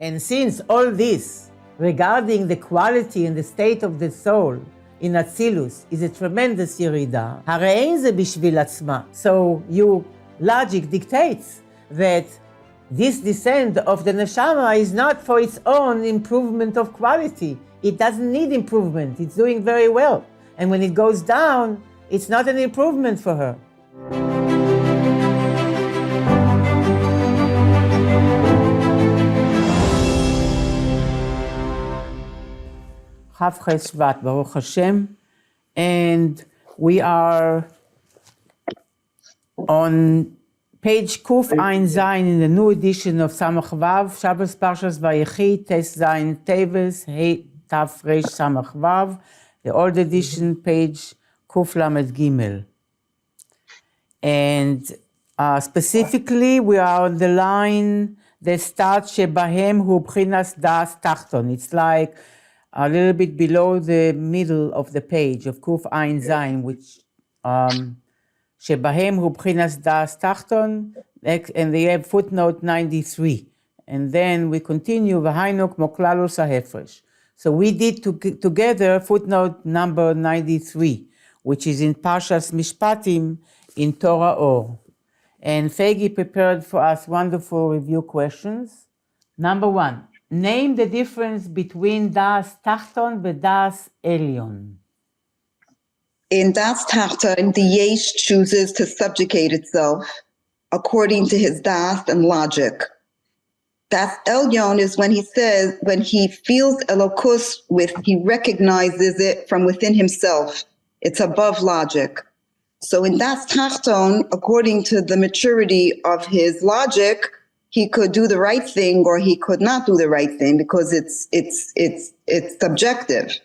And since all this regarding the quality and the state of the soul in Atzilus is a tremendous ירידה, הרי אין זה בשביל עצמה. So your logic dictates that this descent of the neshama is not for its own improvement of quality. It doesn't need improvement. It's doing very well. And when it goes down, it's not an improvement for her. Shvat, Baruch Hashem, and we are on page Kuf Ein Zayin in the new edition of Samech Vov, Shabbos Parshas Vayechi, Tes Zayin Teves, He Taf Reish Samech Vov, the old edition, page Kuf Lamed Gimel. And specifically, we are on the line that starts Shebahem Hu Bchinas Das Tachton. It's like a little bit below the middle of the page of Kuf Ein Zayin, which Shebahem Hu Bchinas Das Tachton, and they have footnote 93. And then we continue, V'hainu kmo klalus hahefresh. So we did together footnote number 93, which is in Parshas Mishpatim in Torah Or. And Fegi prepared for us wonderful review questions. Number one, name the difference between Das Tachton and Das Elyon. In Das Tachton, the Yesh chooses to subjugate itself according to his Das and logic. Das Elyon is when he says, when he feels Elokus he recognizes it from within himself. It's above logic. So in Das Tachton, according to the maturity of his logic, he could do the right thing or he could not do the right thing because it's subjective.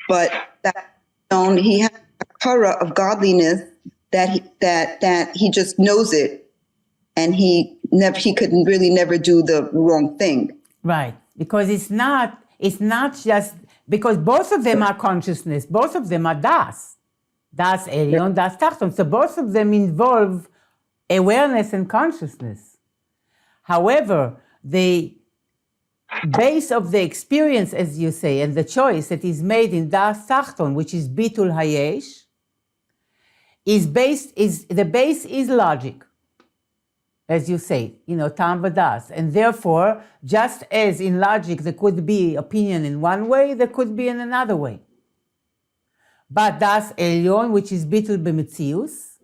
But that he has a kara of godliness that he just knows it, and he could really never do the wrong thing. Right, because it's not just because both of them are consciousness, both of them are Das Elyon, Das Tachton. So both of them involve awareness and consciousness. However, the base of the experience, as you say, and the choice that is made in Das Tachton, which is Bitul Hayesh, the base is logic, as you say, Tam V'Das. And therefore, just as in logic there could be opinion in one way, there could be in another way. But Das Elyon, which is Bitul B'Metzius,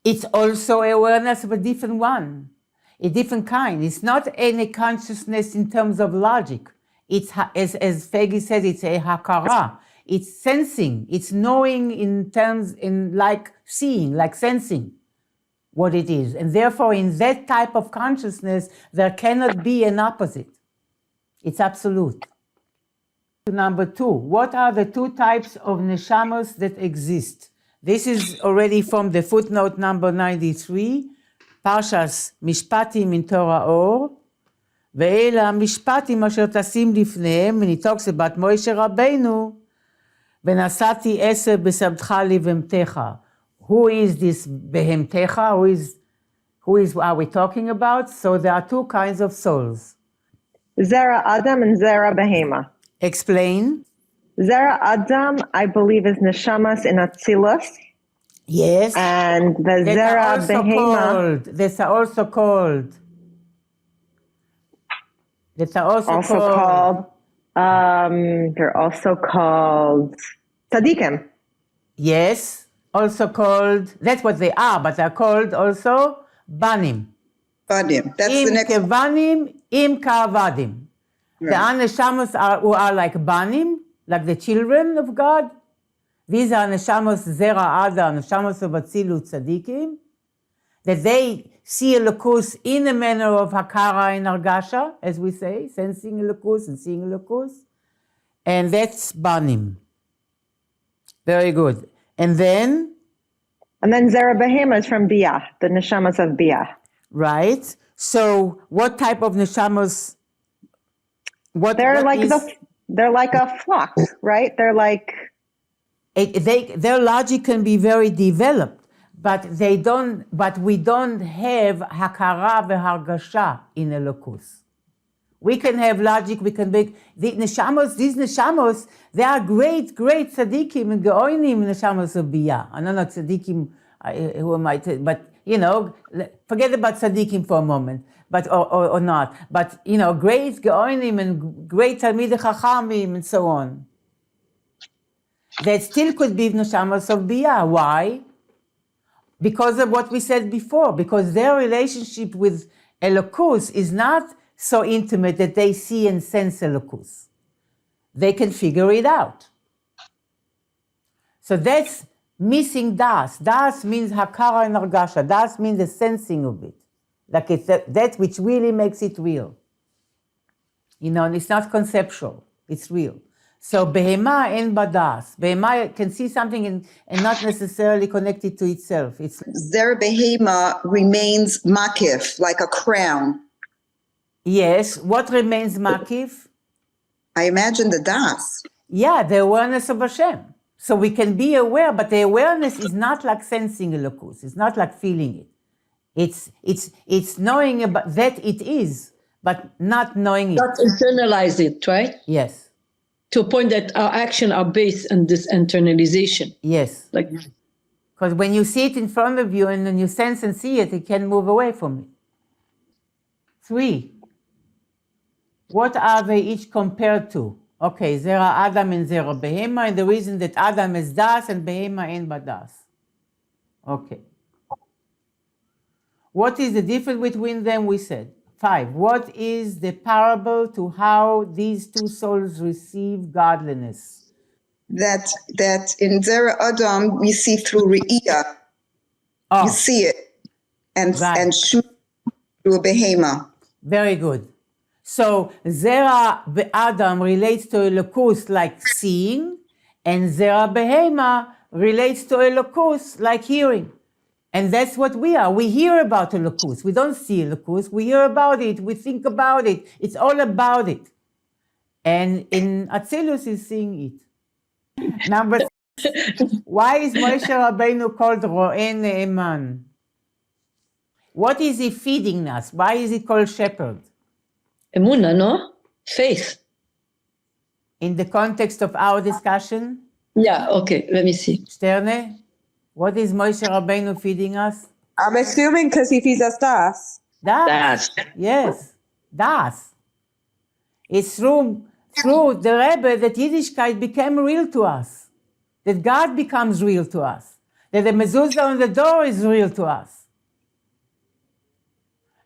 it's also awareness of a different one, a different kind. It's not any consciousness in terms of logic. It's, as Fegi says, it's a hakara. It's sensing. It's knowing like seeing, like sensing what it is. And therefore, in that type of consciousness, there cannot be an opposite. It's absolute. Number two, what are the two types of neshamos that exist? This is already from the footnote number 93, Parshas Mishpatim in Torah Or, ואלה המשפטים אשר תשים לפניהם, and he talks about Moshe Rabbeinu, ונשאתי עשר בסבתך לבהמתך. Who is this behemtecha? Who are we talking about? So there are two kinds of souls. Zera Adam and Zera Behema. Explain. Zera Adam, I believe, is neshamas in Atzilus. Yes. And the Zera Behema. These are also called. They're also called tzaddikim. Yes. Also called, that's what they are, but they're called also banim. Banim. That's the next. Im kevanim, im kavadim. The neshamas who are like banim, like the children of God. These are neshamos zera adam, neshamos of atzilut tzaddikim, that they see a elokus in a manner of hakara and argasha, as we say, sensing elokus and seeing elokus, and that's banim. Very good. And then Zera Behema is from Biyah, the neshamas of Biyah. Right. So what type of neshamas? They're like a flock, right? They're like their logic can be very developed, but we don't have hakara vehargasha in Elokus. We can have logic, we can make, these neshamos, they are great tzaddikim and geoinim neshamos of biyah. I don't know tzaddikim, who am I to, but, forget about tzaddikim for a moment, but, or not. But, great geoinim and great talmidei chachamim and so on. That still could be neshamos of biyah. Why? Because of what we said before, because their relationship with Elokus is not so intimate that they see and sense Elokus. They can figure it out. So that's missing das. Das means hakara and argasha. Das means the sensing of it. Like it's that which really makes it real. And it's not conceptual, it's real. So behema en badas. Behema can see something and not necessarily connect it to itself. Their behema remains makif, like a crown. Yes, what remains makif? I imagine the das. Yeah, the awareness of Hashem. So we can be aware, but the awareness is not like sensing Elokus. It's not like feeling it. It's knowing about that it is, but not knowing it. Not internalize it, right? Yes. To a point that our action are based on this internalization. Yes. Because when you see it in front of you and then you sense and see it, you can move away from it. 3. What are they each compared to? Okay, Zera Adam and Zera Behema, and the reason that Adam is Das and Behema ain't but Das. Okay. What is the difference between them? We said. 5. What is the parable to how these two souls receive godliness? That in Zera Adam we see through Re'iyah. Oh, you see it and shoot through a Behema. Very good. So Zera Adam relates to Elokus like seeing, and Zera Behema relates to Elokus like hearing. And that's what we are. We hear about Elokus. We don't see Elokus. We hear about it. We think about it. It's all about it. And in Atzilus is seeing it. Number 6. Why is Moshe Rabbeinu called Ro'eh Ne'eman? What is he feeding us? Why is he called shepherd? Emunah, no? Faith. In the context of our discussion? Yeah, okay, let me see. Sterne, what is Moshe Rabbeinu feeding us? I'm assuming because he feeds us das. Das. Yes, das. It's through the Rebbe that Yiddishkeit became real to us, that God becomes real to us, that the mezuzah on the door is real to us,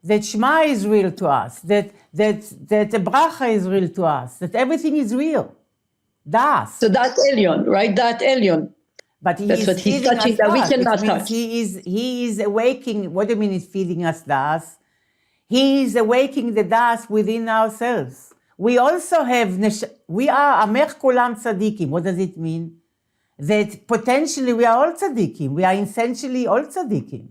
that Shema is real to us, that the bracha is real to us, that everything is real. Das. So that Elyon, right? That Elyon. But that's what he's touching that we cannot touch. He is awaking. What do you mean he's feeding us das? He is awaking the das within ourselves. We also have, we are Amech Kulam Tzadikim. What does it mean? That potentially we are all tzaddikim. We are essentially all tzaddikim.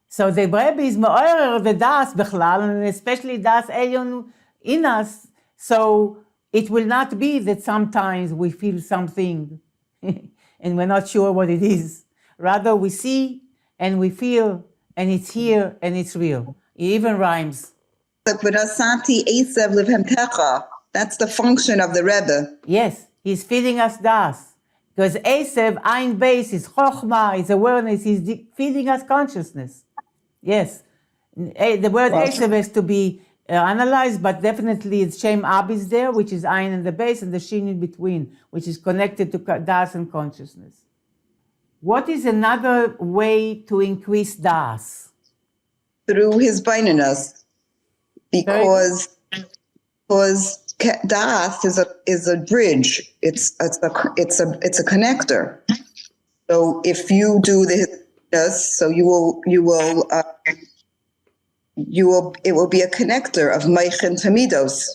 So the Rebbe is ma'orer the das bechlal, and especially das elyon in us. So it will not be that sometimes we feel something and we're not sure what it is. Rather, we see and we feel, and it's here and it's real. It even rhymes. That's the function of the Rebbe. Yes, he's feeding us das. Because Esav, Ein Beis, is Chochmah, is awareness, he's feeding us consciousness. Yes. The word Esav has to be analyzed, but definitely it's Shem Ab is there, which is Ein and the base, and the Shin in between, which is connected to Das and consciousness. What is another way to increase Das? Through his baininess, because Das is a bridge. It's a connector. So if you do this, so it will be a connector of Meich and Tamidos.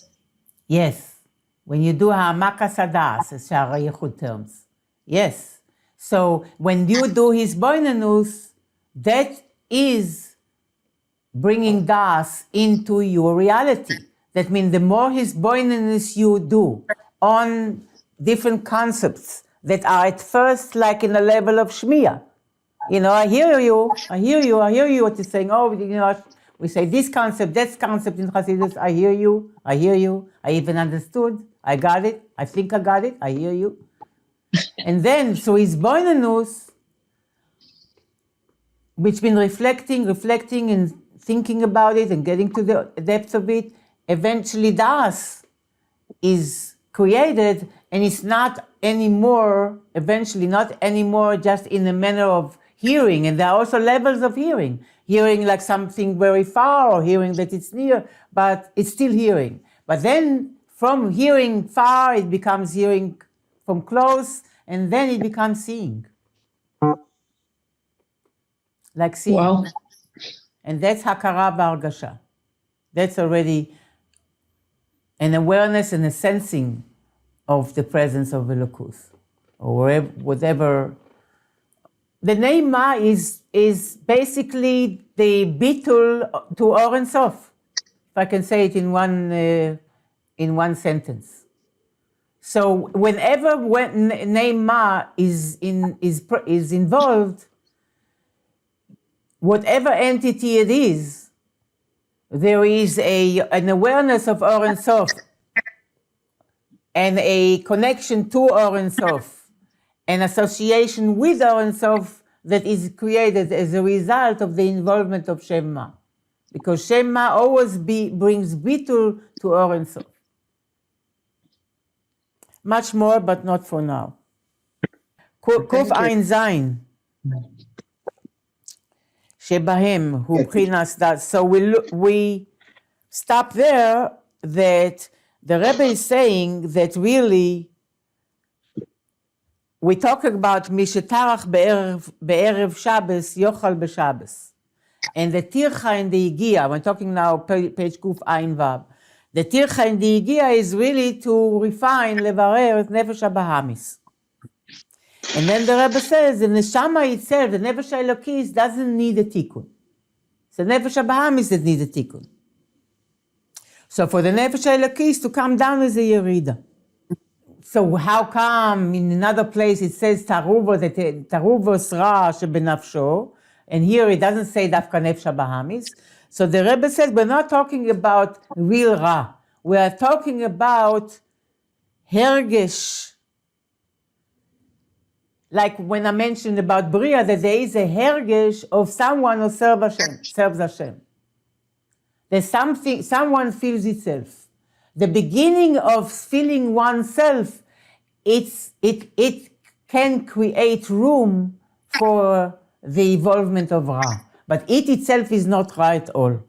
Yes, when you do Ha'amakas Hadas, as Sha'arei Yichud terms. Yes. So when you do his boinanus, that is bringing Das into your reality. That means the more his boinanus you do on different concepts that are at first like in the level of Shmiya, I hear you what you're saying. Oh, we say this concept, that concept in Hasidus. I hear you. I even understood. I got it. I think I got it. I hear you. And then, so his boinanus, which been reflecting and thinking about it and getting to the depth of it, eventually das is created, and it's not anymore, eventually not anymore just in a manner of hearing. And there are also levels of hearing like something very far, or hearing that it's near, but it's still hearing. But then from hearing far, it becomes hearing from close, and then it becomes seeing. Like seeing. Wow. And that's hakara v'argasha. That's already an awareness and a sensing of the presence of Elokus, or whatever. The name Ma is basically the bitul to Or and Sof, if I can say it in one sentence. So whenever name Ma is involved, whatever entity it is, there is an awareness of Or and Sof, and a connection to Or and Sof, an association with Or and Sof that is created as a result of the involvement of Shem Ma. Because Shem Ma always brings bitul to Or and Sof. Much more, but not for now. Kuf Ein Zayin. Shebahem, who b'chinas that. So we stop there, that the Rebbe is saying that really we talk about Mishetarach be'erev Shabbos, Yochal b'Shabbos. And the Tircha and the Igia, we're talking now page Kuf Ein Vav. The Tircha and the Igia is really to refine, levarer, Nefesh HaBahamis. And then the Rebbe says the Neshama itself, the Nefesh HaElokis, doesn't need a tikkun. It's the Nefesh HaBahamis that needs a tikkun. So for the Nefesh HaElokis to come down is a Yerida. So how come in another place it says Taruvos Ra shebenafsho, and here it doesn't say Dafka Nefesh HaBahamis? So the Rebbe says we're not talking about real Ra. We are talking about Hergesh. Like when I mentioned about Bria, that there is a Hergesh of someone who serves Hashem. There's something, someone feels itself. The beginning of feeling oneself, it can create room for the involvement of Ra. But it itself is not Ra at all.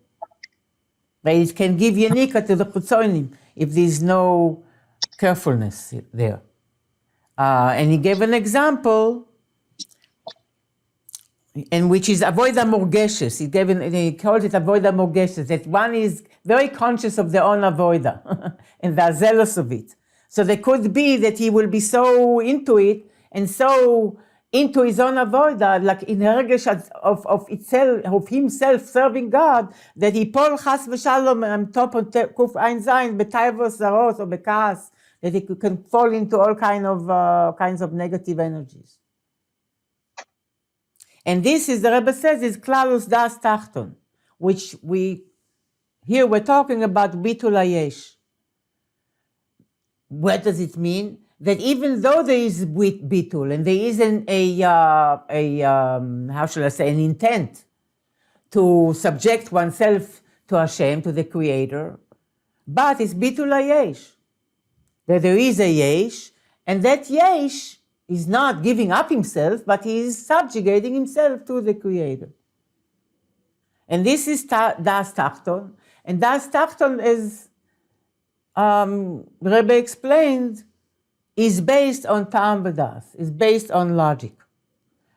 But it can give Yanika to the Chutzonim if there's no carefulness there. And he gave an example, and which is avoida morgeshes. He called it avoida morgeshes, that one is very conscious of their own avoida, and they're zealous of it. So there could be that he will be so into it, and so into his own avoida, like in hergesh of himself serving God, that he pol chas v'shalom on top of kuf ein zayin b'tayvos zaros or b'kas, that he can fall into all kinds of negative energies. And this is, the Rebbe says, is klalus das tachton, which here we're talking about bitul hayesh. What does it mean? That even though there is bitul, and there isn't how shall I say, an intent to subject oneself to Hashem, to the Creator, but it's bitul hayesh. That there is a yesh, and that yesh is not giving up himself, but he is subjugating himself to the Creator. And this is das tachton, and das tachton, as Rebbe explained, is based on ta'am v'das, is based on logic.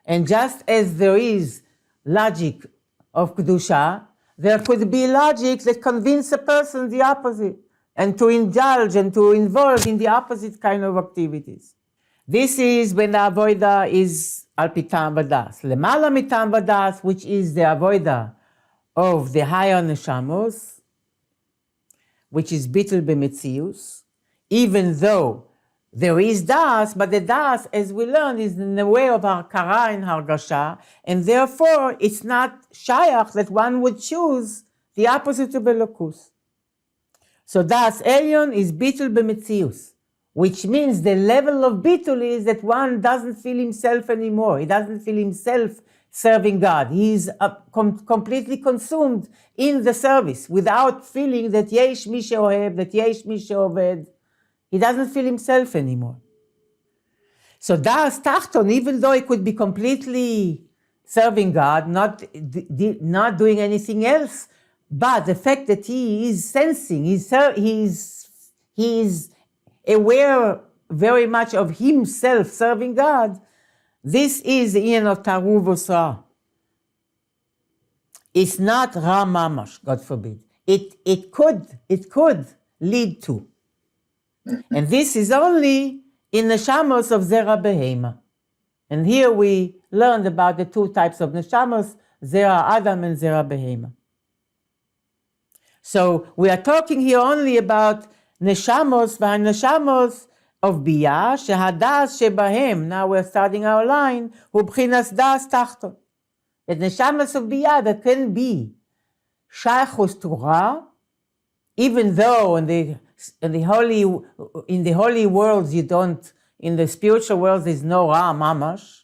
And just as there is logic of kedusha, there could be logic that convinces a person the opposite, and to indulge and to involve in the opposite kind of activities. This is when the avoida is al pi ta'am v'das. Lemala mitam v'das, which is the avoida of the higher neshamos, which is bitul b'metzius, even though There is das, but the das, as we learned, is in the way of hakara and hargasha, and therefore it's not shayach that one would choose the opposite of elokus. So das elyon is bitul b'metzius, which means the level of bitul is that one doesn't feel himself anymore. He doesn't feel himself serving God. He's completely consumed in the service without feeling that yesh mi she'ohev, that yesh mi she'oved. He doesn't feel himself anymore. So das tachton, even though he could be completely serving God, not doing anything else, but the fact that he is sensing, he's aware very much of himself serving God, this is the Ian of Taruv Usra. It's not Ra Mamash, God forbid. It could lead to. And this is only in the neshamos of Zera Behema. And here we learned about the two types of neshamos, Zera Adam and Zera Behema. So we are talking here only about neshamos of Biyah, shehadas shebahem. Now we're starting our line, hu b'chinas das tachton. The neshamos of Biyah that can be shaychus to Ra, even though in the holy worlds you don't, in the spiritual world there's no Ra mamash,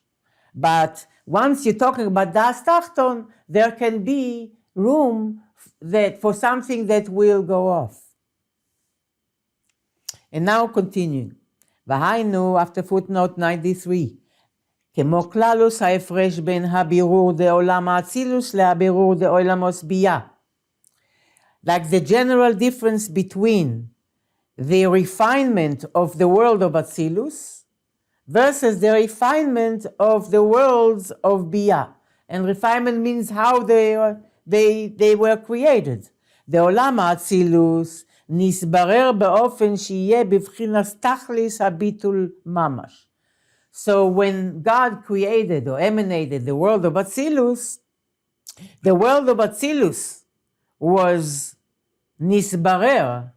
but once you're talking about das tachton, there can be room that for something that will go off. And now continuing. V'hainu, after footnote 93, כמו כללוס ההפרש בין הבירור דעולם האצילוס להבירור דעולמוס ביאה. Like the general difference between the refinement of the world of Atzilus versus the refinement of the worlds of Biyah. And refinement means how they were created. דעולם האצילוס נסברר באופן שיהיה בבחינת תכליס הביטול ממש. So when God created or emanated the world of Atzilus, the world of Atzilus was nisbarer,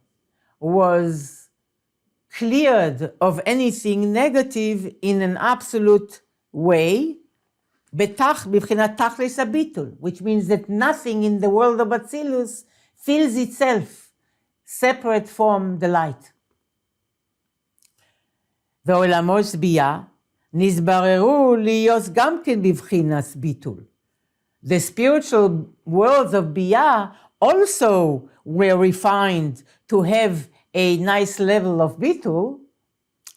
was cleared of anything negative in an absolute way, b'chinas tachlis habitul, which means that nothing in the world of Atzilus feels itself separate from the light. ועולמות ביאה נסבררו להיות גם כן בבחינת ביטול. The spiritual worlds of Biyah also were refined to have a nice level of bitul.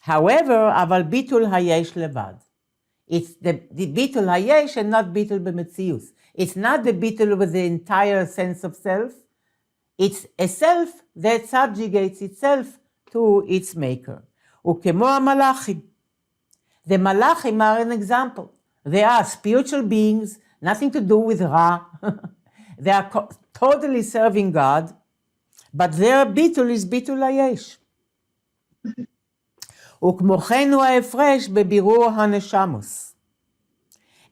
However, אבל ביטול היש לבד. It's the ביטול היש and not ביטול במציאות. It's not the ביטול with the entire sense of self. It's a self that subjugates itself to its maker. וכמו המלאכים. The malachim are an example. They are spiritual beings, nothing to do with Ra. They are totally serving God, but their bitul is bitul hayesh. וכמו כן הוא ההפרש בבירור הנשמות.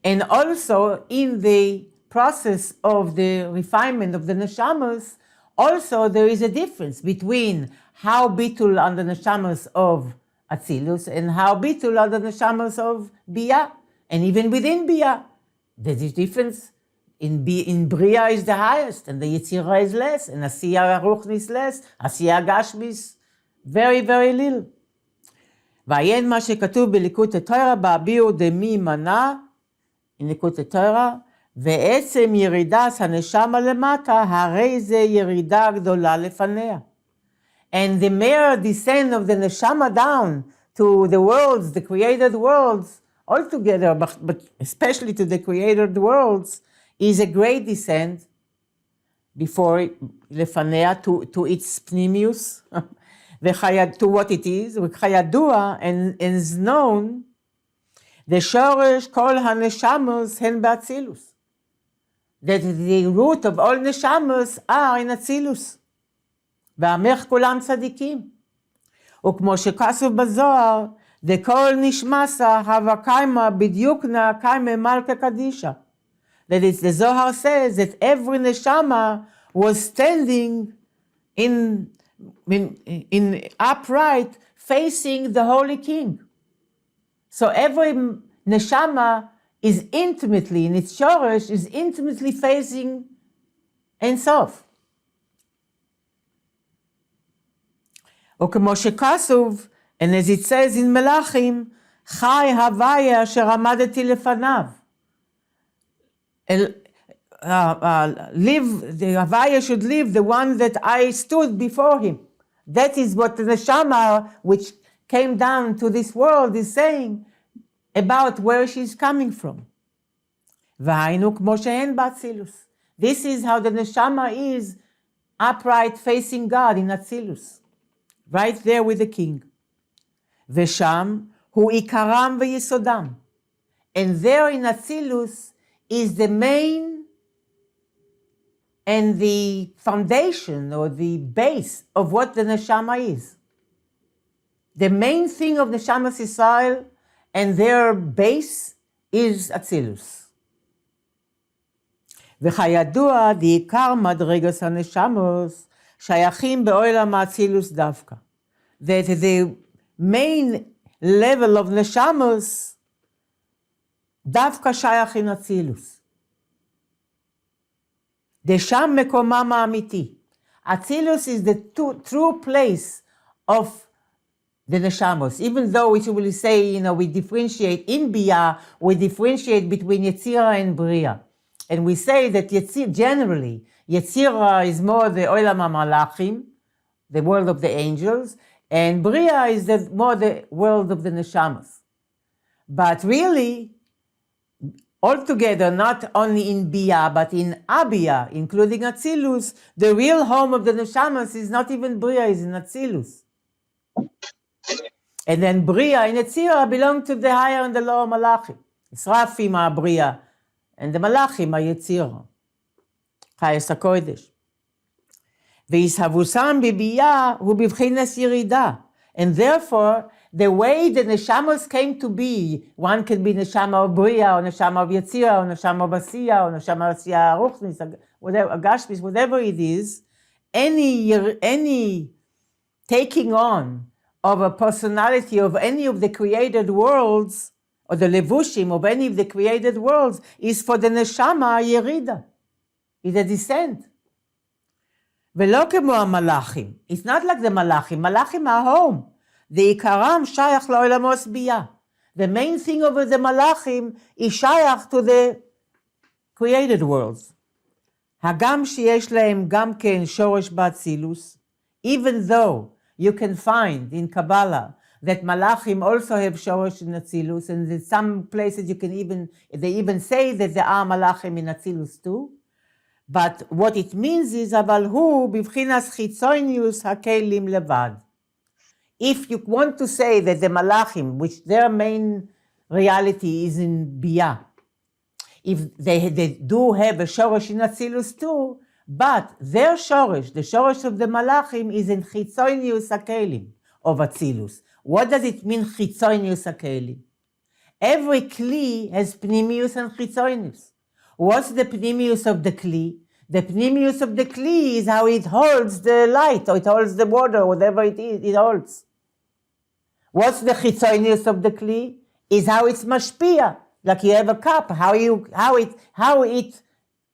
And also in the process of the refinement of the neshamos, also there is a difference between how bitul on the neshamos of Atzilus and how bitul are the neshamos of Biyah. And even within Biyah, there's a difference. In Bria is the highest, and the Yetzirah is less, and Asiyah Ruchni is less, Asiyah Gashmi is very, very little. ועיין מה שכתוב בליקוט התורה באביר דמי מנה, in ליקוט התורה, ועצם ירידת הנשמה למטה, הרי זה ירידה גדולה לפניה. And the mere descent of the neshama down to the worlds, the created worlds, altogether, but especially to the created worlds, is a great descent before lefanea to its pnimius, to what it is, וכידוע, and is known, the shoresh kol haneshamos hen b'atzilus, that the root of all neshamos are in Atzilus. ועמך כולם צדיקים. וכמו שכתוב בזוהר, דכל נשמסה הווה קיימה בדיוקנה קיימה מלכה קדישה. That is, the Zohar says that every neshama was standing in upright facing the Holy King. So every neshama is intimately, in its shoresh, is intimately facing Ein Sof. וכמו שכתוב, and as it says in מלאכים, חי הוויה אשר עמדתי לפניו. Live, the Havaya should live, the one that I stood before him. That is what the neshama, which came down to this world, is saying about where she's coming from. והיינו כמו שהן באצילוס. This is how the neshama is upright facing God in Atzilus. Right there with the king. ושם הוא עיקרם ויסודם. And there in Atzilus is the main and the foundation or the base of what the neshama is. The main thing of neshamas Israel and their base is Atzilus. וכידוע, בעיקר מדרגות הנשמות שייכים בעולם האצילוס דווקא. That the main level of neshamos דווקא שייך in אצילוס. דשם מקומם האמיתי. Atzilus is the true place of the neshamos. Even though we will say, we differentiate in Biyah, we differentiate between Yetzirah and Bria. And we say that generally, Yetzirah is more the Olam HaMalachim, the world of the angels, and Bria is more the world of the neshamos. But really, altogether, not only in Biyah, but in Abiyah, including Atzilus, the real home of the neshamas is not even Bria, is in Atzilus. And then Bria and Yetzirah belong to the higher and the lower Malachim. Israfim are Bria, and the Malachim are Yetzirah. Chayes HaKodesh. והתהווסם בביאה הוא בבחינת ירידה. And therefore, the way the neshamos came to be, one can be neshama of Bria, or neshama of Yetzirah, or neshama of Asiya, or neshama of Asiya Ruchnis, whatever, Agashmis, whatever it is, any taking on of a personality of any of the created worlds, or the levushim of any of the created worlds, is for the neshama yerida. It's a descent. ולא כמו המלאכים. It's not like the malachim. Malachim are home. The עיקרם שייך לעולמות ביאה. The main thing over the malachim is שייך to the created worlds. הגם שיש להם גם כן שורש באצילוס, even though you can find in Kabbalah that malachim also have shorosh in Atzilus, and in some places they even say that there are malachim in Atzilus too. But what it means is, אבל הוא בבחינת חיצוניוס הכלים לבד. If you want to say that the malachim, which their main reality is in Biyah, if they do have a shorosh in Atzilus too, but their shorosh, the shorosh of the malachim, is in chitzonius hakelim of Atzilus. What does it mean, chitzonius hakelim? Every kli has pnimius and chitzonius. What's the pnimius of the kli? The pnimius of the kli is how it holds the light, or it holds the water, whatever it is, it holds. What's the chitzonius of the kli? Is how it's mashpia, like you have a cup, how it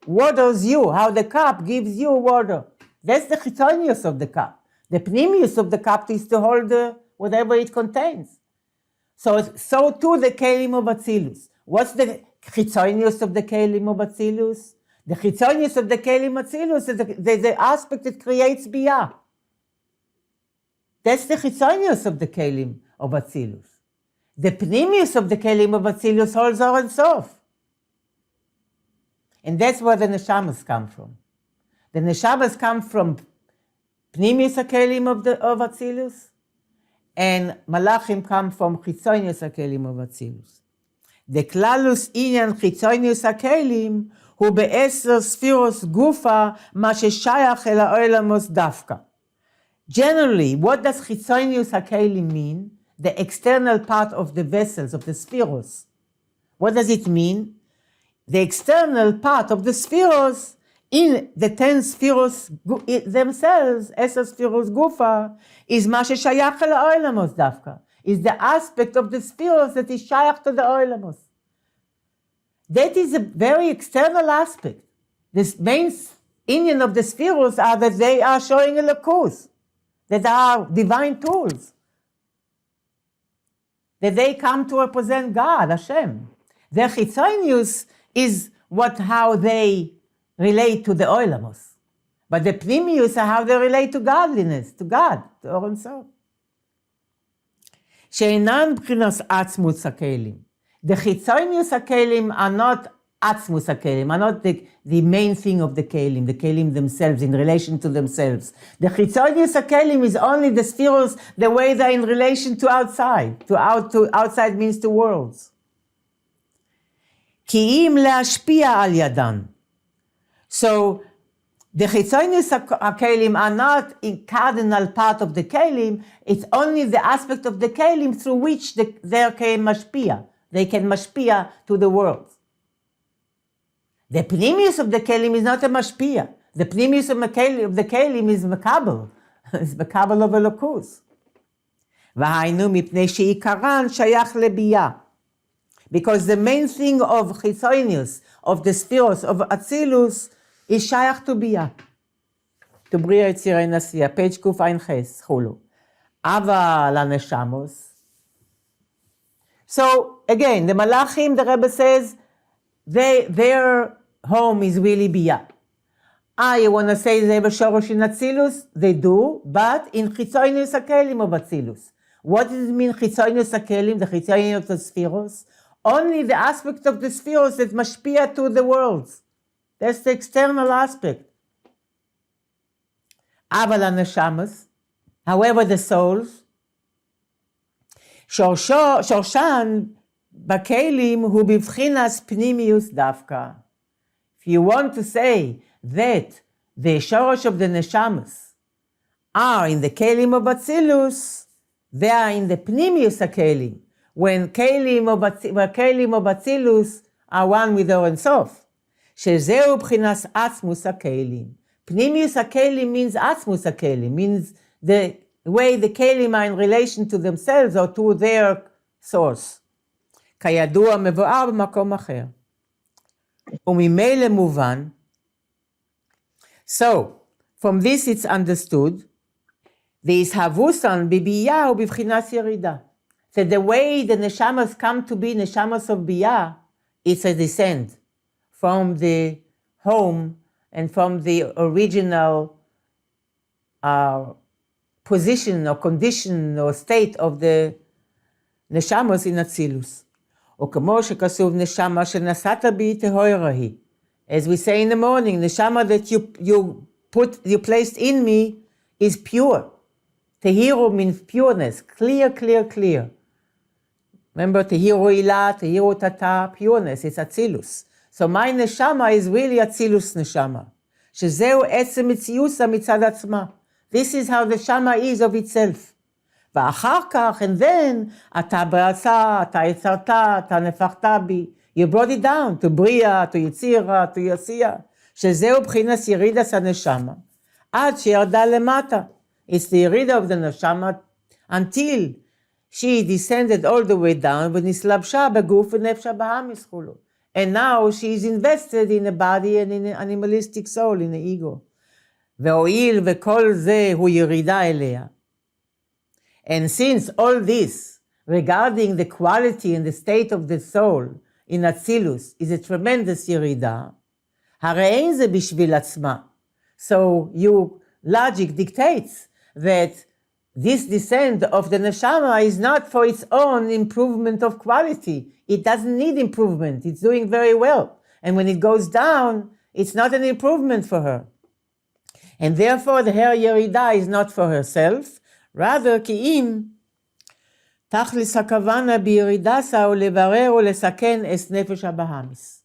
waters you, how the cup gives you water. That's the chitzonius of the cup. The pnimius of the cup is to hold whatever it contains. So too the kelim of Atzilus. What's the chitzonius of the kelim of Atzilus? The chitzonius of the kelim Atzilus is the aspect that creates biyah. That's the chitzonius of the kelim of Atzilus. The pnimius of the kelim of Atzilus holds Or and Sof. And that's where the neshamas come from. The neshamas come from pnimius hakelim of Atzilus, and malachim come from chitzonius hakelim of Atzilus. The klalus inyan chitzonius hakelim hu be'eser sfiros gufa ma sheshayach el ha'olamos dafka. Generally, what does chitzonius hakelim mean? The external part of the vessels, of the spheros. What does it mean? The external part of the spheros in the 10 ספירוס themselves, 10 ספירוס גופה, is מה ששייך אל האוילמוס דווקא. Is the aspect of the spheros that is שייך to the oilamos. That is a very external aspect. The main Indian of the spheros are that they are showing a lakus, that are divine tools, that they come to represent God, Hashem. Their chitzonius is how they relate to the oilamos. But the pnimius are how they relate to godliness, to God, to Or Ein Sof. שאינן בחינת עצמוס הכלים. The chitzonius הכלים are not עצמוס הכלים, are not the main thing of the kelim themselves in relation to themselves. The chitzonius הכלים is only the spheros, the way they're in relation to outside. To outside means to worlds. כי אם להשפיע על ידן. So, the chitzonius kelim are not a cardinal part of the kelim, it's only the aspect of the kelim through which their kelim mashpia. They can mashpia to the world. The pnimius of the kelim is not a mashpia. The pnimius of the kelim is makabel. It's makabel of elokus. והיינו מפני שעיקרן שייך לבייה. Because the main thing of chitzonius, of the spheros, of Atzilus, is שייך to בייה. To בריאה יצירי נסיעה, page קע"ח, חולו. אבל הנשמוס. So, again, the Malachim, the Rebbe says, their home is really בייה. You want to say they have a shorosh in Atzilus? They do, but in chitzonius hakelim of Atzilus. What does it mean chitzonius hakelim, the chitzonius of the spheros? Only the aspect of the spheros that mashpia to the worlds. That's the external aspect. אבל הנשמות, however the souls, שורשן בכלים הוא בבחינס פנימיוס דווקא. If you want to say that the shorosh of the neshamas are in the kelim of Atzilus, they are in the pnimius hakelim. When kelim of Atzilus are one with Or Ein Sof. שזהו בחינת עצמוס הכלים. פנימיוס הכלים means עצמוס הכלים, means the way the kelim are in relation to themselves or to their source. כידוע מבואר במקום אחר. וממילא מובן. So, from this it's understood, the ishavusan בבייה הוא בבחינת ירידה. So the way the neshamas come to be neshamas of biya, it's a descent from the home and from the original position or condition or state of the neshamos in Atzilus. או כמו שכתוב נשמה שנשאת בי טהורה היא. As we say in the morning, neshama that you placed in me is pure. Tehiru means pureness, clear, clear, clear. Remember, tehiru ilah, tehiru tata, pureness, it's Atzilus. So my neshama is really Atzilus neshama. שזהו עצם מציוסה מצד עצמה. This is how the neshama is of itself. ואחר כך, and then, אתה ברצה, אתה יצרת, אתה נפחת בי. You brought it down to בריאה, to יצירה, to יסייה. שזהו בחינת ירידת הנשמה. עד שירדה למטה. It's the ירידה of the נשמה until she descended all the way down ונסלבשה בגוף ונפש הבאמיס כולו. And now she is invested in a body and in an animalistic soul, in the ego. והואיל וכל זה הוא ירידה אליה. And since all this, regarding the quality and the state of the soul in Atzilus, is a tremendous ירידה, הרי אין זה בשביל עצמה. So your logic dictates that this descent of the neshama is not for its own improvement of quality. It doesn't need improvement. It's doing very well. And when it goes down, it's not an improvement for her. And therefore, her ירידה is not for herself. Rather, כי אם תכלס הכוונה בירידסה הוא לברר ולסכן את נפש הבאמיס.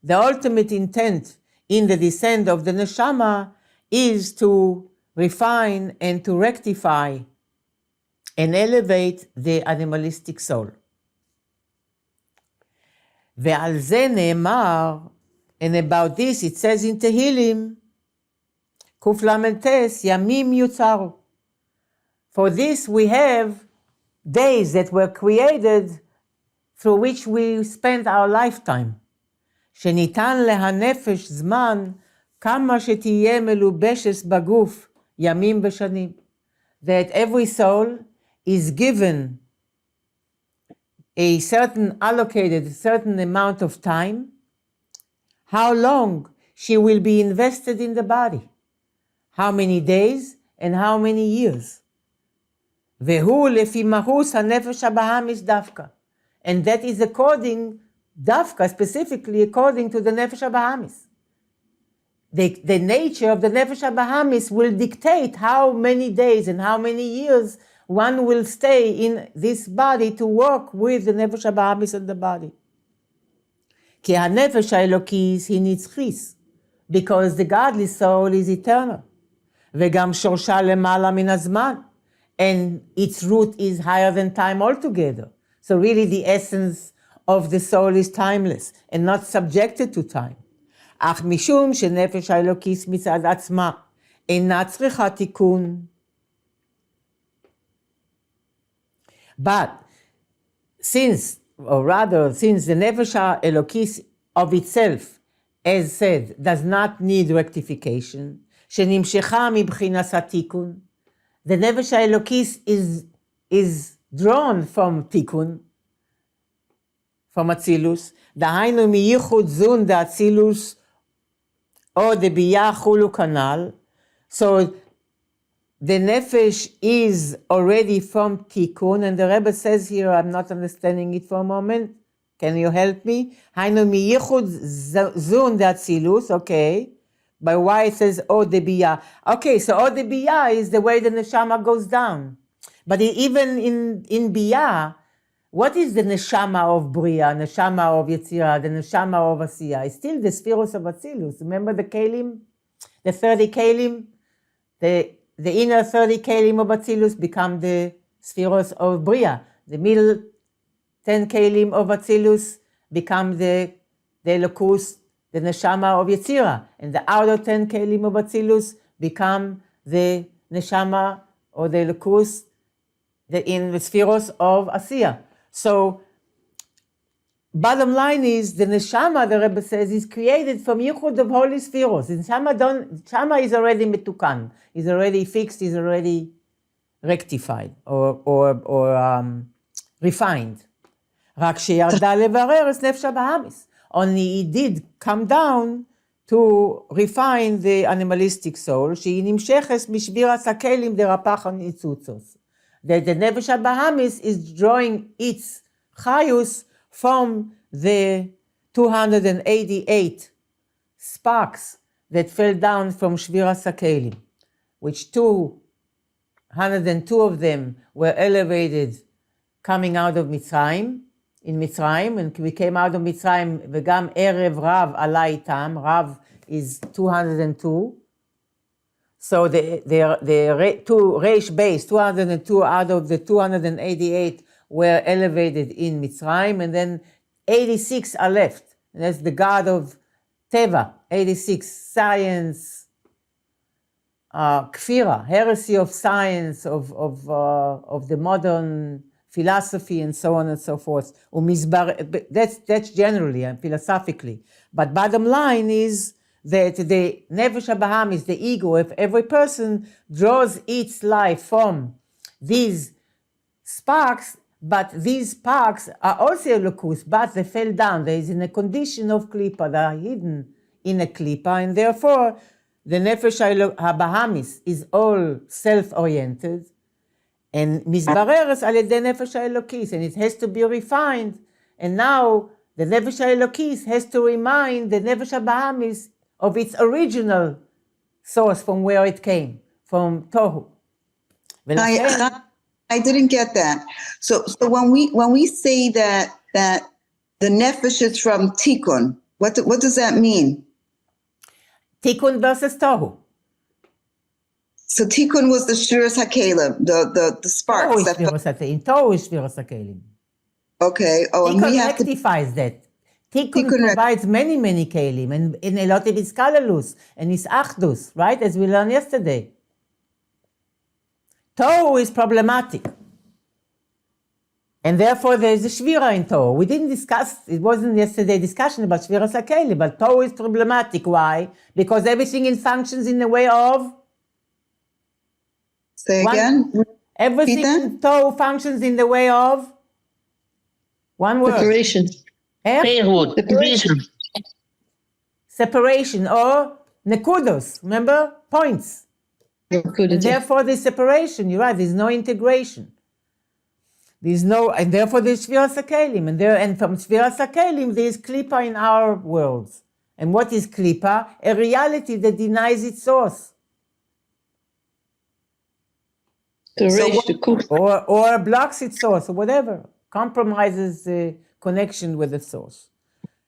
The ultimate intent in the descent of the neshama is to refine and to rectify and elevate the animalistic soul. ועל זה נאמר, And about this, it says in Tehillim, Kuf Lamed Tes, Yamim Yutzaru. For this, we have days that were created through which we spend our lifetime. שניתן להנפש זמן כמה שתהיה מלובשת בגוף ימים ושנים. That every soul is given a certain amount of time, how long she will be invested in the body, how many days and how many years. והוא לפי מהות הנפש הבהמיס דווקא. And that is according, דווקא, specifically according to the nefesh habahamis. The nature of the nefesh habahamis will dictate how many days and how many years one will stay in this body to work with the nefesh habahamis in the body. כי הנפש האלוקיס היא נצחית, because the godly soul is eternal. וגם שורשה למעלה מן הזמן, and its root is higher than time altogether. So really the essence of the soul is timeless and not subjected to time. אך משום שנפש האלוקיס מצד עצמה אינה צריכה תיקון. But since the nefesh האלוקיס of itself, as said, does not need rectification, שנמשכה מבחינת התיקון, the nefesh האלוקיס is drawn from תיקון, from אצילוס, דהיינו מייחוד זון דאצילוס או דבייה חולו כנ"ל. So the nefesh is already from tikkun, and the Rebbe says here, I'm not understanding it for a moment. Can you help me? היינו מייחוד זון דאצילוס, okay. But why it says או דבייה? Okay, so או דבייה is the way the neshama goes down. But even in biyah, what is the neshama of Bria, neshama of Yetzirah, the neshama of Asiyah? It's still the spheros of Atzilus. Remember the Kelim? The 30 Kelim? The inner 30 Kelim of Atzilus become the spheros of Bria. The middle 10 Kelim of Atzilus become the Elokus, the neshama of Yetzirah. And the outer 10 Kelim of Atzilus become the neshama or the Elokus in the spheros of Asiyah. So, bottom line is, the neshama, the Rebbe says, is created from yichud of holy spheros. The neshama is already metukan, is already fixed, is already rectified or refined. רק שירדה לברר את נפש הבהמיס. Only it did come down to refine the animalistic soul, שהיא נמשכת משבירת הכלים דרפח הניצוצות. That the nefesh habahamis is drawing its chayus from the 288 sparks that fell down from shviras hakelim, which 202 of them were elevated coming out of Mitzrayim, in Mitzrayim, and we came out of Mitzrayim, v'gam erev rav ala itam, rav is 202. So the two Reish base, 202 out of the 288 were elevated in Mitzrayim, and then 86 are left. And that's the God of Teva, 86, science, kfira, heresy of science, of the modern philosophy, and so on and so forth. That's generally and philosophically. But bottom line is that the nefesh habahamis, the ego of every person, draws its life from these sparks, but these sparks are also elokus, but they fell down. There is in a condition of klipa, they are hidden in a klipa, and therefore the nefesh habahamis is all self-oriented, and mizbareres al yedei nefesh haelokis, and it has to be refined, and now the nefesh haelokis has to remind the nefesh habahamis of its original source, from where it came, from Tohu. I didn't get that. So when we say that the nefesh is from tikkun, what does that mean? Tikkun versus Tohu. So tikkun was the shviras hakelim, the sparks. Tohu is shviras hakelim. Okay. Oh, and Tikkun we have rectifies that. Tikkun provides many, many kelim, and in a lot of its kalalus and its achdus, right, as we learned yesterday. Tohu is problematic. And therefore there is a shvira in Tohu. We didn't discuss, it wasn't yesterday discussion about shvira sakeli, but Tohu is problematic. Why? Because everything functions in the way of... Say again? Everything in Tohu functions in the way of... One word. Separation. Payroll. Division. Separation or nekudos, remember? Points. And therefore there's separation, you're right, there's no integration. And therefore there's Shviras HaKelim, and from Shviras HaKelim there's Klippa in our worlds. And what is Klippa? A reality that denies its source. Or blocks its source, or whatever. Compromises the connection with the source.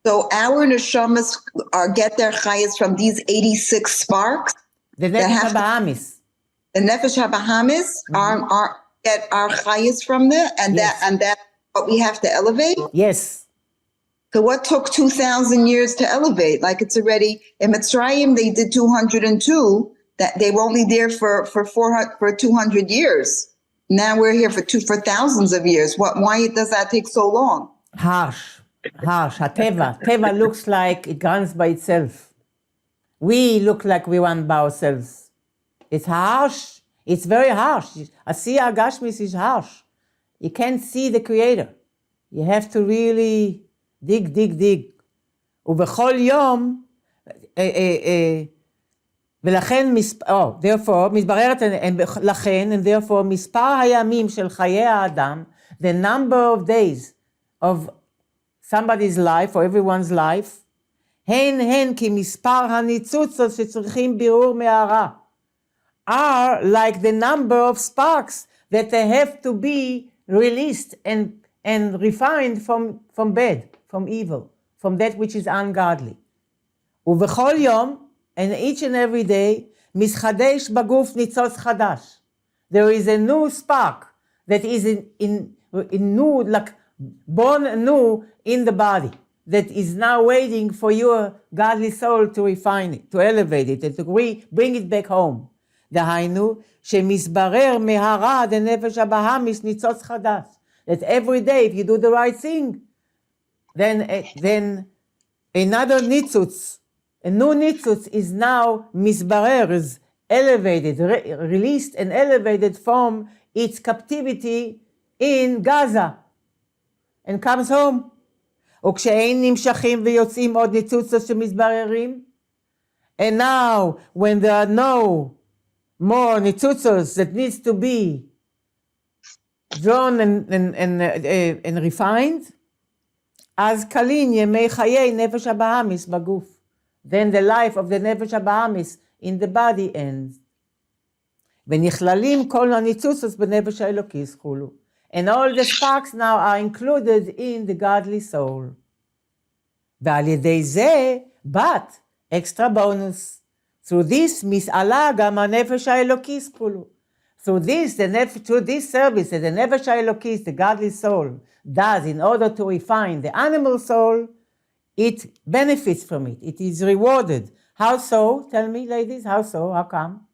So our neshamas get their chayas from these 86 sparks? The Nefesh HaBahamis. The Nefesh HaBahamis are get our chayas from there, and that's what we have to elevate? Yes. So what took 2,000 years to elevate? Like it's already, in Mitzrayim they did 202, that they were only there for 200 years. Now we're here for thousands of years. Why does that take so long? Harsh. Teva looks like it runs by itself. We look like we run by ourselves. It's harsh. It's very harsh. Asiya Gashmis is harsh. You can't see the Creator. You have to really dig. ובכל יום, therefore, מתבררת, and therefore, מספר הימים של חיי האדם, the number of days of somebody's life, or everyone's life, הן כי מספר הניצוצות שצריכים בירור מהרה, are like the number of sparks that they have to be released and refined from bad, from evil, from that which is ungodly. ובכל יום, and each and every day, מתחדש בגוף ניצוץ חדש. There is a new spark that is in new, like born new in the body, that is now waiting for your godly soul to refine it, to elevate it, and to bring it back home. דהיינו, שמסברר מהרה דנפש הבהמיס ניצוץ חדש. That every day, if you do the right thing, then another nitzutz, a new nitzutz is now misbarer, is elevated, released and elevated from its captivity in Gaza, and comes home. וכשאין נמשכים ויוצאים עוד ניצוצות שמסבררים, and now, when there are no more nitzutzos that needs to be drawn and refined, אז קלין ימי חיי נפש הבהמיס בגוף. Then the life of the נפש הבהמיס in the body ends. ונכללים כל הניצוצות בנפש האלוקי זכולו. And all the sparks now are included in the godly soul. ועל ידי זה, but, extra bonus, through this מסעלה גם הנפש האלוקי זכולו. Through this service that the nefesh האלוקי, the godly soul, does in order to refine the animal soul, it benefits from it. It is rewarded. How so? Tell me, ladies, how so? How come?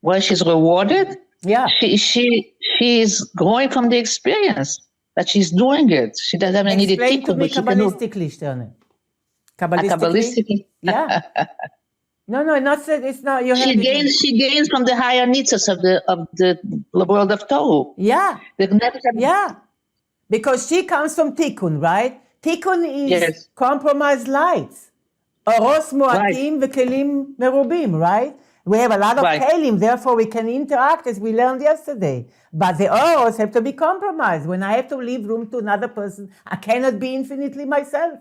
Well, she's rewarded. Yeah. She is growing from the experience that she's doing it. She doesn't even need a Explain to tikkun, me but she can do Kabbalistically, Sterne. Kabbalistically. Yeah. No, it's not. You She gains from the higher nitzos of the world of Tohu. Yeah. The Yeah. Because she comes from Tikkun, right? Tikkun is compromised lights. Oros mu'atim v'kelim merubim, right? We have a lot of kelim, therefore we can interact as we learned yesterday. But the oros have to be compromised. When I have to leave room to another person, I cannot be infinitely myself.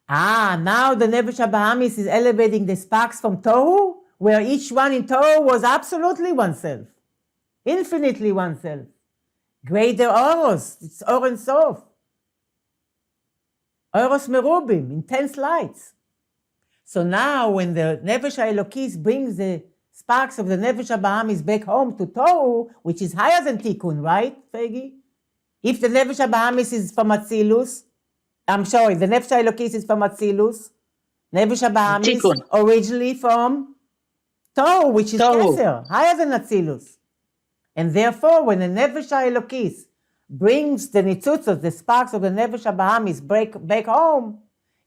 Now the Nefesh HaBahamis is elevating the sparks from Tohu, where each one in Tohu was absolutely oneself, infinitely oneself. Greater Oros, it's Or and Sof. Oros Merubim, intense lights. So now when the Nefesh HaElokis brings the sparks of the Nefesh HaBahamis back home to Tohu, which is higher than Tikkun, right, Fegi? If the Nefesh HaBahamis is from Atzilus, I'm sorry, the Nefesh HaElokis is from Atzilus, Nefesh HaBahamis Tikkun. originally from Tohu, which is Tohu. Keser, higher than Atzilus. And therefore, when the Nefesh HaElokis brings the Nitzutzos, the sparks of the Nefesh HaBahamis back home,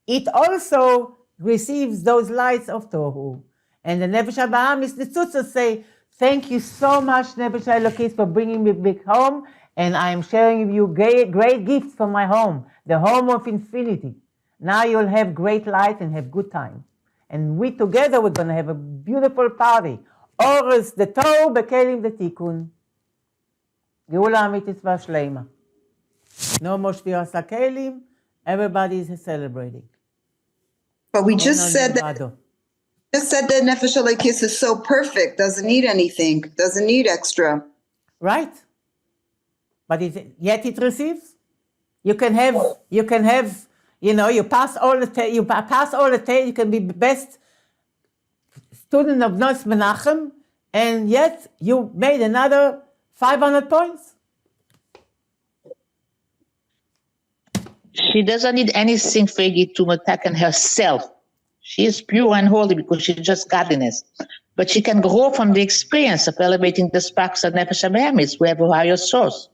it also receives those lights of Tohu. And the Nefesh HaBahamis Nitzutzos say, thank you so much, Nefesh HaElokis, for bringing me back home, and I am sharing with you great gifts from my home, the home of infinity. Now you'll have great light and have good time. And we together, we're going to have a beautiful party. Orez the Tohu, Bekelim the Tikkun. Geula Amitis Vashleima. No more Shviras HaKelim. Everybody is celebrating. But we just said that Nefesh HaElokis is so perfect, doesn't need anything, doesn't need extra. Right. But yet it receives. You can have, you pass all the test, you can be the best student of Nos Menachem, and yet you made another 500 points. She doesn't need anything, Fegi, to attack on herself. She is pure and holy because she's just godliness. But she can grow from the experience of elevating the sparks of Nefesh HaBahamis. We have a higher source.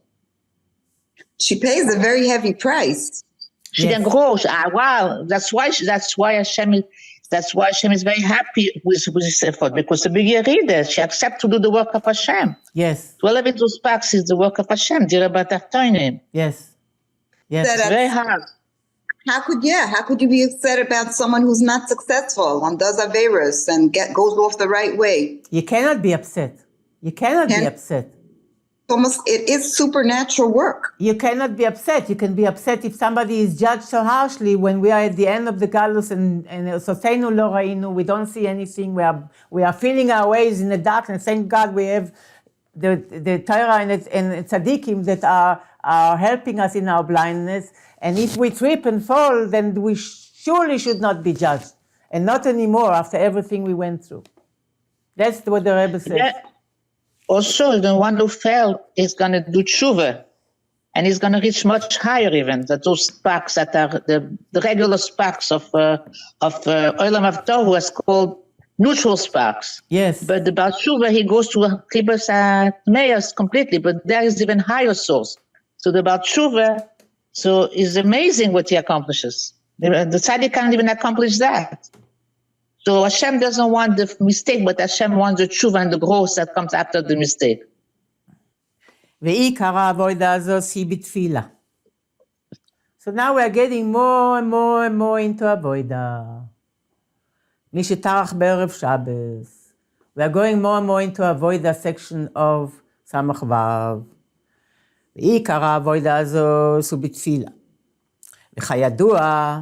She pays a very heavy price. She can grow. Wow, that's why Hashem is very happy with this effort, because the bigger reader, she accepts to do the work of Hashem. Yes. To elevate those sparks is the work of Hashem. Yes. Yes. It's very hard. How could you be upset about someone who's not successful and does Averis and goes off the right way? You cannot be upset. Be upset. It is supernatural work. You cannot be upset. You can be upset if somebody is judged so harshly when we are at the end of the Galus and Soseinu Lo Rainu, we don't see anything. We are feeling our ways in the darkness. Thank God we have the Torah and Tzaddikim that are helping us in our blindness. And if we trip and fall, then we surely should not be judged. And not anymore after everything we went through. That's what the Rebbe says. Yeah. Also, the one who fell is going to do tshuva, and he's going to reach much higher even than those sparks that are the regular sparks of Olam of Tohu is called neutral sparks. Yes. But the Baal Tshuva, he goes to Klibas Meyas completely, but there is even higher source. So the Baal Tshuva, so it's amazing what he accomplishes. The tzaddik can't even accomplish that. So Hashem doesn't want the mistake, but Hashem wants the tshuva and the growth that comes after the mistake. ועיקר העבודה הזאת היא בתפילה. So now we are getting more and more and more into avoida. מי שטרח בערב Shabbos. We are going more and more into avoida section of Samech Vov. ועיקר העבודה הזאת הוא בתפילה. וכידוע,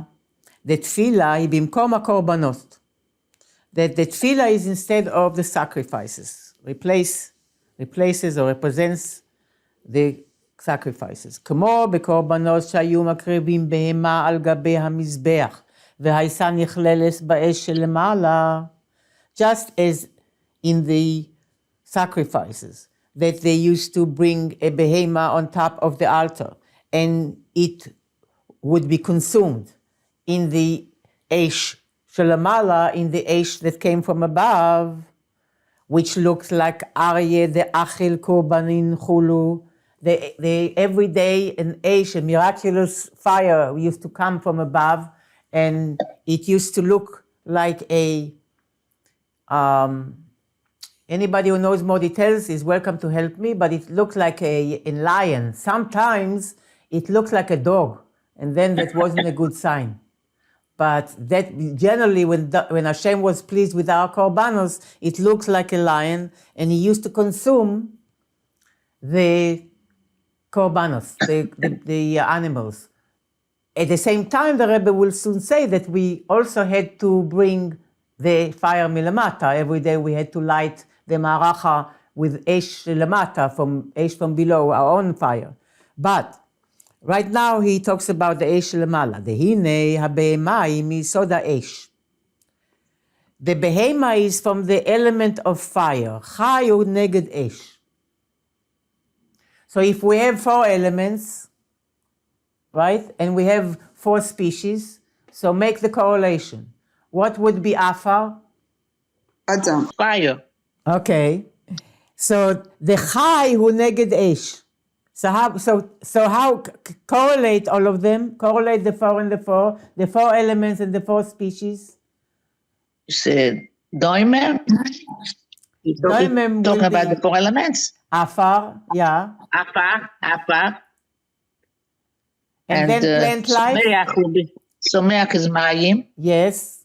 תפילה היא במקום הקורבנות. That the tefillah is instead of the sacrifices, replaces or represents the sacrifices. כמו בקורבנות שהיו מקריבים בהמה על גבי המזבח, והייתה נכללת באש שלמעלה, just as in the sacrifices, that they used to bring a behema on top of the altar, and it would be consumed in the ash Shalamala, in the ash that came from above, which looks like Aryeh, the Achil Korbanin Chulu. Every day an ash, a miraculous fire used to come from above, and it used to look like anybody who knows more details is welcome to help me, but it looks like a lion. Sometimes it looks like a dog, and then that wasn't a good sign. But that generally, when Hashem was pleased with our korbanos, it looks like a lion, and he used to consume the korbanos, the animals. At the same time, the Rebbe will soon say that we also had to bring the fire milamata. Every day we had to light the maracha with ash lamata, from ash from below, our own fire. But right now he talks about the Eish Lemala. The Hine HaBehema היא מיסוד האש. The behema is from the element of fire. חי הוא נגד אש. So if we have 4 elements, right, and we have 4 species, so make the correlation. What would be Afar? Adam. Fire. Okay. So the Chai who neged Esh. So how correlate all of them? Correlate the 4 and the 4 elements and the 4 species. You said Doimer. Doimer Talking will about be the 4 elements. Afar, yeah. Afar. And then plant life. Sameach will be. Sameach is Mayim. Yes.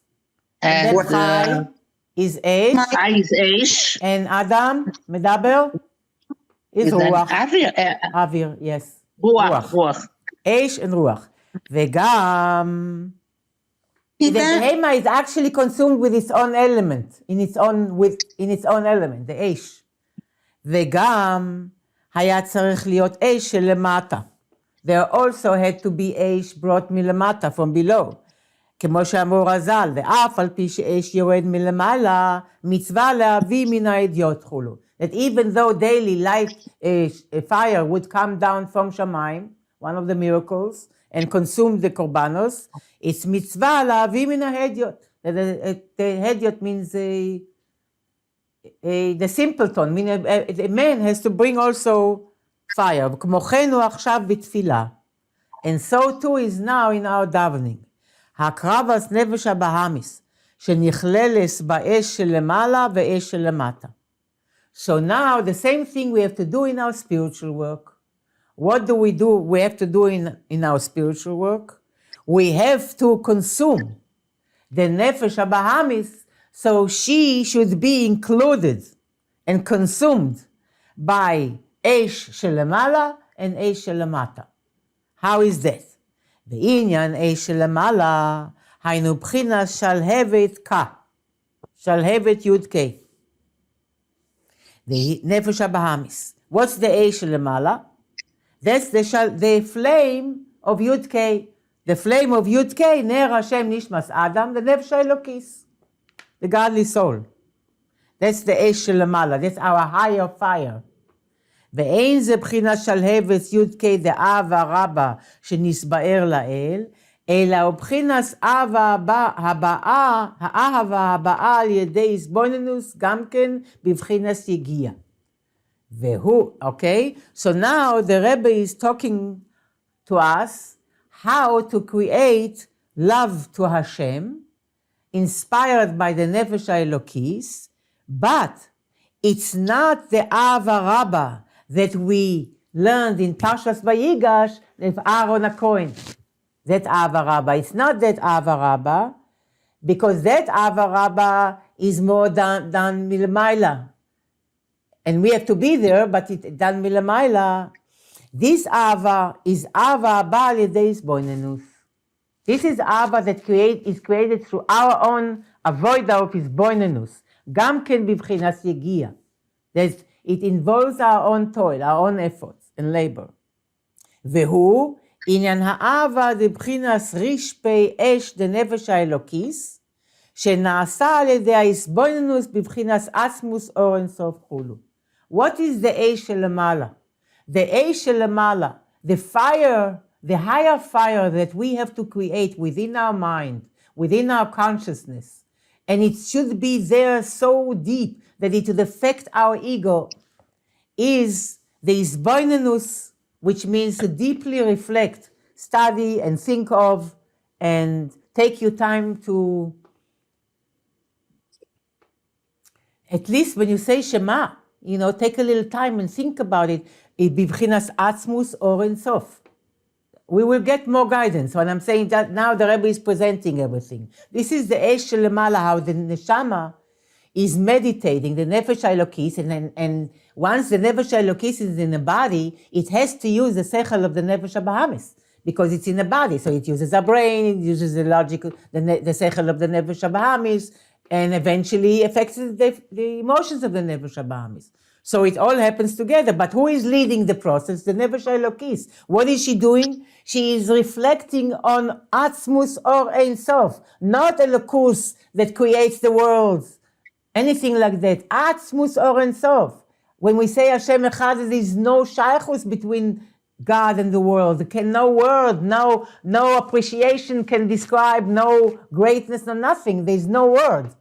And And then Chai is Esh. Chai is Eish. And Adam, Medaber, is Then Ruach. Avir. Yes. Ruach. Esh and Ruach. Vegam. The Behema is actually consumed with its own element, in its own element, the Esh. וגם היה צריך להיות אש שלמטה. There also had to be אש brought מלמטה, from below. כמו שאמרו רז"ל, ואף על פי שאש יורד מלמעלה, מצווה להביא מן האדיוט חולו. That even though daily light, fire would come down from שמיים, one of the miracles, and consume the korbanos, it's מצווה להביא מן ההדיוט. The hediot means the simpleton, meaning a man has to bring also fire. כמו כן הוא עכשיו בתפילה. And so too is now in our davening. הקרבס נפש הבהמיס, שנכללס באש שלמעלה ואש שלמטה. So now the same thing we have to do in our spiritual work. What do? We have to do in our spiritual work. We have to consume the nefesh habahamis, so she should be included and consumed by esh shelemala and esh shelemata. How is that? בעניין esh shelemala, היינו בחינת שלהבת ka, שלהבת יוד K. The nefesh habahamis. What's the esh shelemala? That's the flame of Yud K. The flame of Yud K, Ner Hashem Nishmas Adam, the Nefesh Elokis, the godly soul. That's the Esh Shelemala, that's our higher fire. ואין זה בחינת שלהבת יוד K דאהבה רבה שנסבאר לאל, אלא הוא בחינת האהבה הבאה על ידי הסבוננוס גם כן בבחינת יגיע. Okay, so now the Rebbe is talking to us how to create love to Hashem, inspired by the Nefesh HaElokis, but it's not the Ava Rabba that we learned in Parshas Vayigash with Aaron HaKohen. That Ava Rabba, it's not that Ava Rabba, because that Ava Rabba is more than Milmaila. And we have to be there, but it done milamayla. This Ava is Ava Baal Yedei Isboinenus. This is Ava that is created through our own avoida of Isboinenus. Gam ken bibchinas yegia. It involves our own toil, our own efforts and labor. Vehu inyan ha'ava debchinas rishpei esh de nefesh ha'elokis, שנעשה על ידי ההסבוננוס בבחינת עצמוס אור אינסוף חולו. What is the Eish Shelemala? The Eish Shelemala, the fire, the higher fire that we have to create within our mind, within our consciousness, and it should be there so deep that it would affect our ego, is the Isbonenus, which means to deeply reflect, study, and think of, and take your time to, at least when you say Shema, take a little time and think about it. Bibchinas atzmus or in sof. We will get more guidance when I'm saying that now the Rebbe is presenting everything. This is the Eish Shelemala, how the Neshama is meditating, the Nefesh HaElokis, and once the Nefesh HaElokis is in the body, it has to use the Sechel of the Nefesh HaBahamis, because it's in the body. So it uses a brain, it uses the logical, the Sechel of the Nefesh HaBahamis, and eventually affects the emotions of the Nefesh HaBahamis. So it all happens together. But who is leading the process? The Nefesh HaElokis. What is she doing? She is reflecting on Atzmus Or Ein Sof, not Elokus that creates the world, anything like that. Atzmus Or Ein Sof. When we say Hashem Echad, there is no shaychus between God and the world. No word, no appreciation can describe, no greatness, no nothing. There's no word.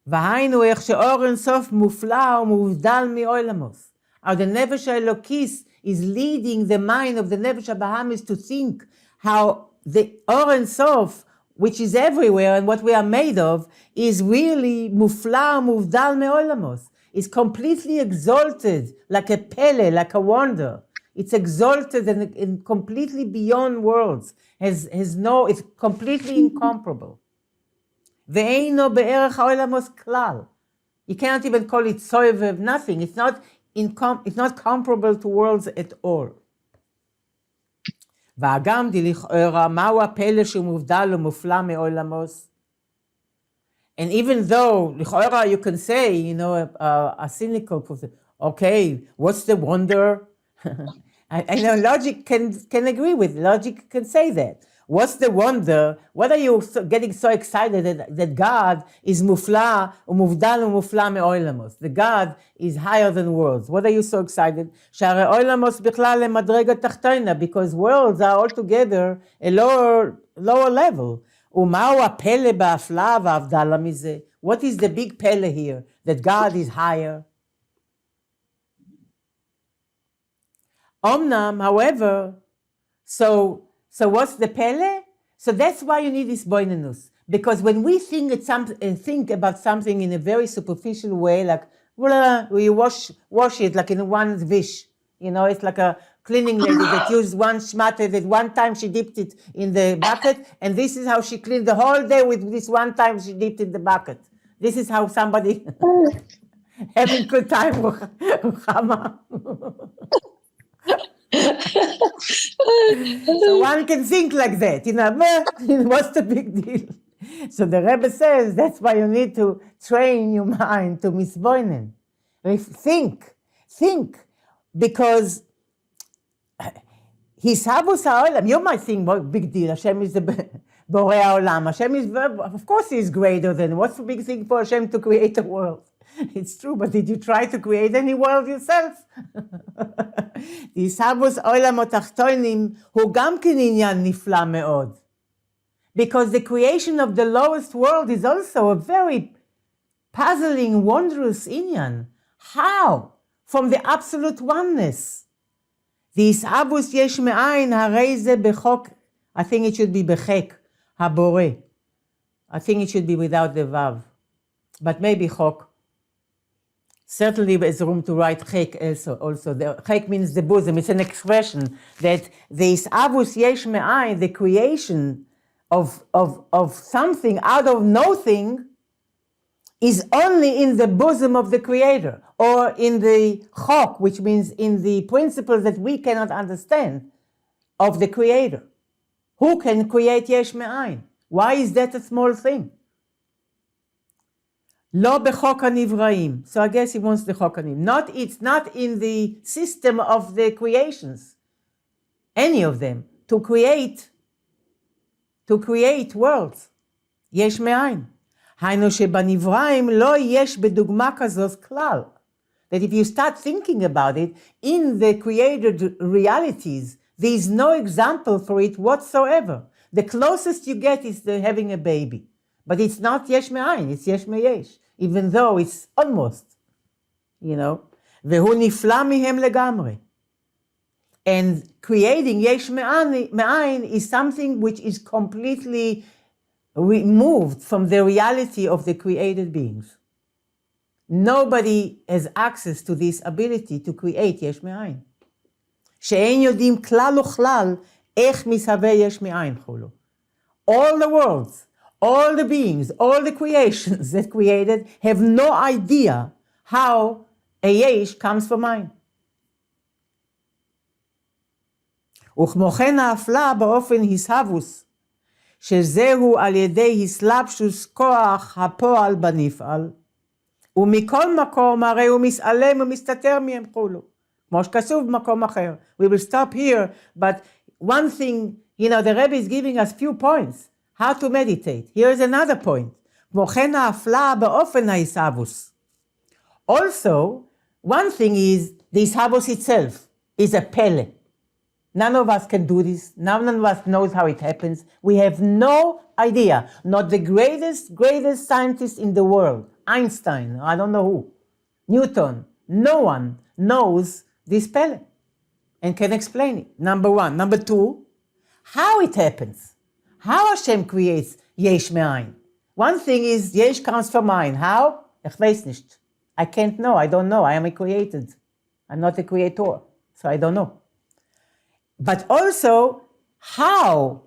והיינו איך שאור אינסוף מופלא ומובדל מעולמות. How the Nefesh HaElokis is leading the mind of the Nefesh HaBahamis to think how the Or Ein-Sof, which is everywhere and what we are made of, is really mufla, muvdal me'olamos. It's completely exalted, like a pele, like a wonder. It's exalted and completely beyond worlds. It's completely incomparable. Ve'eino be'erech ha'olamos klal. You cannot even call it soivev, nothing. It's not comparable to worlds at all. והגם דלכאורה, מהו הפלא שהוא מובדל ומופלא מעולמות? And even though, לכאורה, you can say, a cynical person, okay, what's the wonder? I know logic can agree with, logic can say that. What's the wonder? What are you getting so excited that God is mufla, umuvdal umufla me'olamos? The God is higher than worlds. What are you so excited? Share olamos bichlal lemadrega tachtoina, because worlds are altogether a lower level. Umau apele ba'afla va'avdala mize. What is the big pele here? That God is higher. Omnam, however, so what's the pele? So that's why you need this boinenus. Because when we think about something in a very superficial way, like we wash it like in one vish, it's like a cleaning lady that used one shmata that one time she dipped it in the bucket, and this is how she cleaned the whole day with this one time she dipped in the bucket. This is how somebody having good time with Chama. So one can think like that, what's the big deal? So the Rebbe says that's why you need to train your mind to misboinen. Think, because Hisabus ha'olam, you might think, what big deal, Hashem is the Borei ha'olam. Hashem is, of course he is greater than, what's the big thing for Hashem to create a world? It's true, but did you try to create any world yourself? Hisabus ha'olam ha'tachtonim hu gam ken inyan nifla me'od. Because the creation of the lowest world is also a very puzzling, wondrous inyan. How? From the absolute oneness. The Isabus yesh me'ayin harei ze bechok. I think it should be bechek, habore. I think it should be without the vav. But maybe chok. Certainly there's room to write chek also. The chek means the bosom. It's an expression that the Isabus yesh me'ayin, the creation of something out of nothing, is only in the bosom of the Creator, or in the chok, which means in the principles that we cannot understand of the Creator. Who can create yesh me'ayin? Why is that a small thing? Lo bechok hanivraim. So I guess he wants the chok hanivraim. It's not in the system of the creations, any of them, to create worlds. Yesh me'ayin. היינו שבנבראים לא יש בדוגמה כזאת כלל. That if you start thinking about it, in the created realities, there is no example for it whatsoever. The closest you get is having a baby. But it's not yesh me'ayin, it's yesh me'yesh. Even though it's almost, והוא נפלא מהם לגמרי. And creating yesh me'ayin is something which is completely removed from the reality of the created beings. Nobody has access to this ability to create yesh me'ayin. שאין יודעים כלל וכלל איך מסהווה יש מאין חולו. All the worlds, all the beings, all the creations that created have no idea how a yesh comes from מאין. וכמו כן האפלה באופן הסהבוס, שזהו על ידי הסלבשוס כוח הפועל בנפעל, ומכל מקום הרי הוא מסעלם ומסתתר מהם חולו. כמו שכתוב במקום אחר. We will stop here, but one thing, the Rebbe is giving us few points, how to meditate. Here is another point. כמו כן האפלה באופן ההסהבוס, Also, one thing is the Ishabos itself is a pele. None of us can do this. None of us knows how it happens. We have no idea. Not the greatest scientist in the world, Einstein, I don't know who, Newton, no one knows this pele and can explain it, number one. Number two, how it happens. How Hashem creates yesh me'ayin. One thing is, yesh comes from ayin. How? Ich weiß nicht. I can't know, I don't know, I am a created. I'm not a creator, so I don't know. But also, how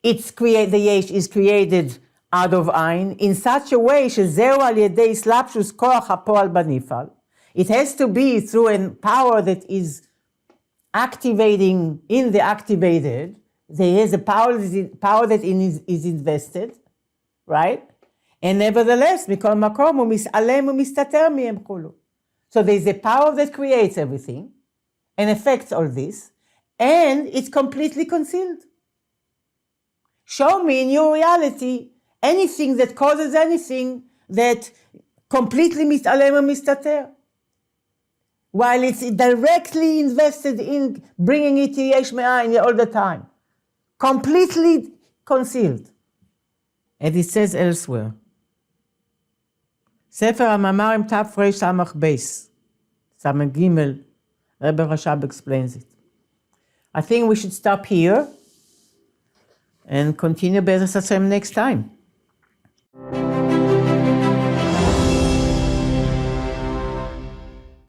the yesh is created out of ayin in such a way שזהו על ידי סלפשוס כוח הפועל בנפעל. It has to be through a power that is activating in the activated. There is a power that is invested, right? And nevertheless, מכל מקום הוא מתעלם ומסתתר מהם כולו. So there's a power that creates everything and affects all this, and it's completely concealed. Show me in your reality anything that causes anything that completely מתעלם ומסתתר, while it's directly invested in bringing it to yesh me'ayin all the time. Completely concealed. And it says elsewhere. ספר המאמרים תרס"ב, ס"ג, Rebbe Rashab explains it. I think we should stop here and continue Be'ezras Hashem next time.